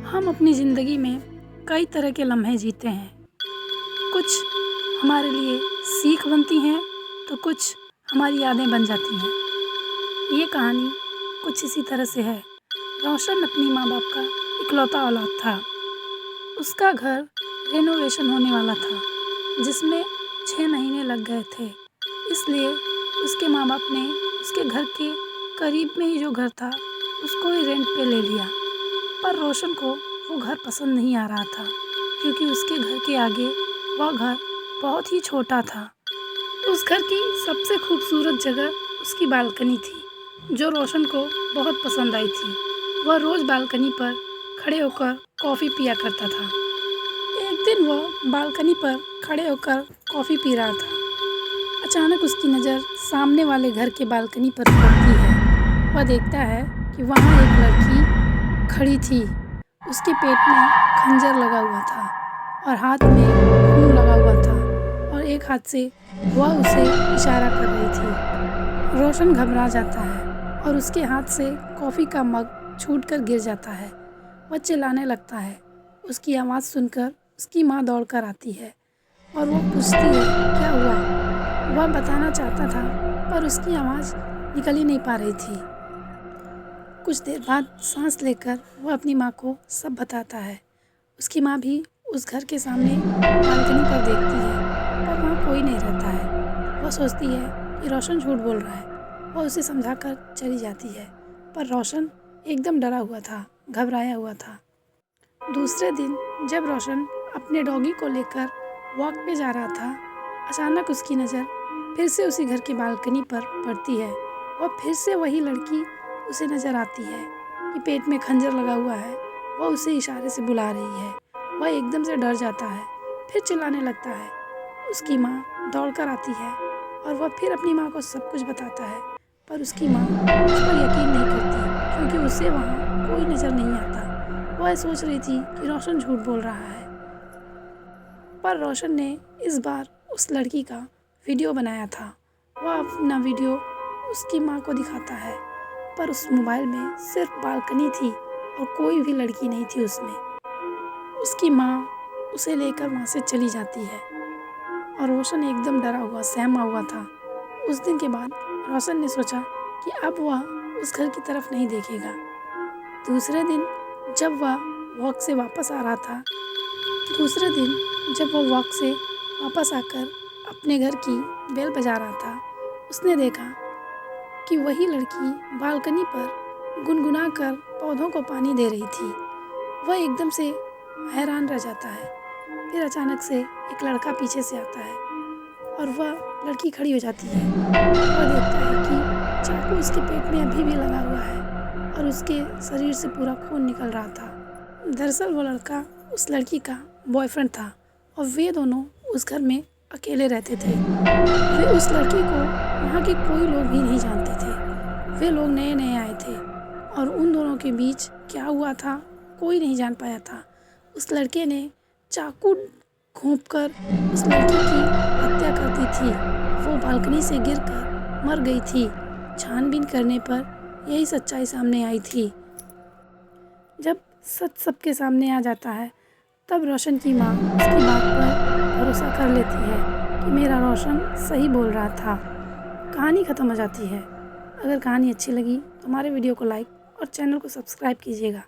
हम अपनी ज़िंदगी में कई तरह के लम्हे जीते हैं। कुछ हमारे लिए सीख बनती हैं तो कुछ हमारी यादें बन जाती हैं। ये कहानी कुछ इसी तरह से है। रोशन अपनी माँ बाप का इकलौता औलाद था। उसका घर रेनोवेशन होने वाला था जिसमें 6 महीने लग गए थे। इसलिए उसके माँ बाप ने उसके घर के करीब में ही जो घर था उसको ही रेंट पे ले लिया। पर रोशन को वो घर पसंद नहीं आ रहा था क्योंकि उसके घर के आगे वह घर बहुत ही छोटा था। उस घर की सबसे खूबसूरत जगह उसकी बालकनी थी जो रोशन को बहुत पसंद आई थी। वह रोज़ बालकनी पर खड़े होकर कॉफ़ी पिया करता था। एक दिन वह बालकनी पर खड़े होकर कॉफ़ी पी रहा था। अचानक उसकी नज़र सामने वाले घर के बालकनी पर पड़ती है। वह देखता है कि वहाँ एक लड़की खड़ी थी। उसके पेट में खंजर लगा हुआ था और हाथ में खून लगा हुआ था और एक हाथ से वह उसे इशारा कर रही थी। रोशन घबरा जाता है और उसके हाथ से कॉफ़ी का मग छूटकर गिर जाता है। वह चिल्लाने लगता है। उसकी आवाज़ सुनकर उसकी माँ दौड़कर आती है और वो पूछती है क्या हुआ। वह बताना चाहता था पर उसकी आवाज़ निकल ही नहीं पा रही थी। कुछ देर बाद सांस लेकर वह अपनी माँ को सब बताता है। उसकी माँ भी उस घर के सामने बालकनी पर देखती है पर वहाँ कोई नहीं रहता है। वह सोचती है कि रोशन झूठ बोल रहा है। वह उसे समझाकर चली जाती है पर रोशन एकदम डरा हुआ था, घबराया हुआ था। दूसरे दिन जब रोशन अपने डॉगी को लेकर वॉक पे जा रहा था, अचानक उसकी नज़र फिर से उसी घर की बालकनी पर पड़ती है। वह फिर से वही लड़की उसे नज़र आती है कि पेट में खंजर लगा हुआ है। वह उसे इशारे से बुला रही है। वह एकदम से डर जाता है, फिर चिल्लाने लगता है। उसकी माँ दौड़कर आती है और वह फिर अपनी माँ को सब कुछ बताता है पर उसकी माँ उस पर यकीन नहीं करती क्योंकि उसे वहाँ कोई नज़र नहीं आता। वह सोच रही थी कि रोशन झूठ बोल रहा है। पर रोशन ने इस बार उस लड़की का वीडियो बनाया था। वह अपना वीडियो उसकी माँ को दिखाता है पर उस मोबाइल में सिर्फ बालकनी थी और कोई भी लड़की नहीं थी उसमें। उसकी माँ उसे लेकर वहाँ से चली जाती है और रोशन एकदम डरा हुआ, सहमा हुआ था। उस दिन के बाद रोशन ने सोचा कि अब वह उस घर की तरफ नहीं देखेगा। दूसरे दिन जब वह वॉक से वापस आकर अपने घर की बेल बजा रहा था, उसने देखा कि वही लड़की बालकनी पर गुनगुनाकर पौधों को पानी दे रही थी। वह एकदम से हैरान रह जाता है। फिर अचानक से एक लड़का पीछे से आता है और वह लड़की खड़ी हो जाती है। वह देखता है कि चाकू उसके पेट में अभी भी लगा हुआ है और उसके शरीर से पूरा खून निकल रहा था। दरअसल वो लड़का उस लड़की का बॉयफ्रेंड था और वे दोनों उस घर में अकेले रहते थे। वे उस लड़की को वहाँ के कोई लोग भी नहीं जानते थे। वे लोग नए नए आए थे और उन दोनों के बीच क्या हुआ था कोई नहीं जान पाया था। उस लड़के ने चाकू घोंपकर उस लड़की की हत्या कर दी थी। वो बालकनी से गिरकर मर गई थी। छानबीन करने पर यही सच्चाई सामने आई थी। जब सच सबके सामने आ जाता है तब रोशन की माँ उसकी बात पर भरोसा कर लेती है कि मेरा रोशन सही बोल रहा था। कहानी ख़त्म हो जाती है। अगर कहानी अच्छी लगी तो हमारे वीडियो को लाइक और चैनल को सब्सक्राइब कीजिएगा।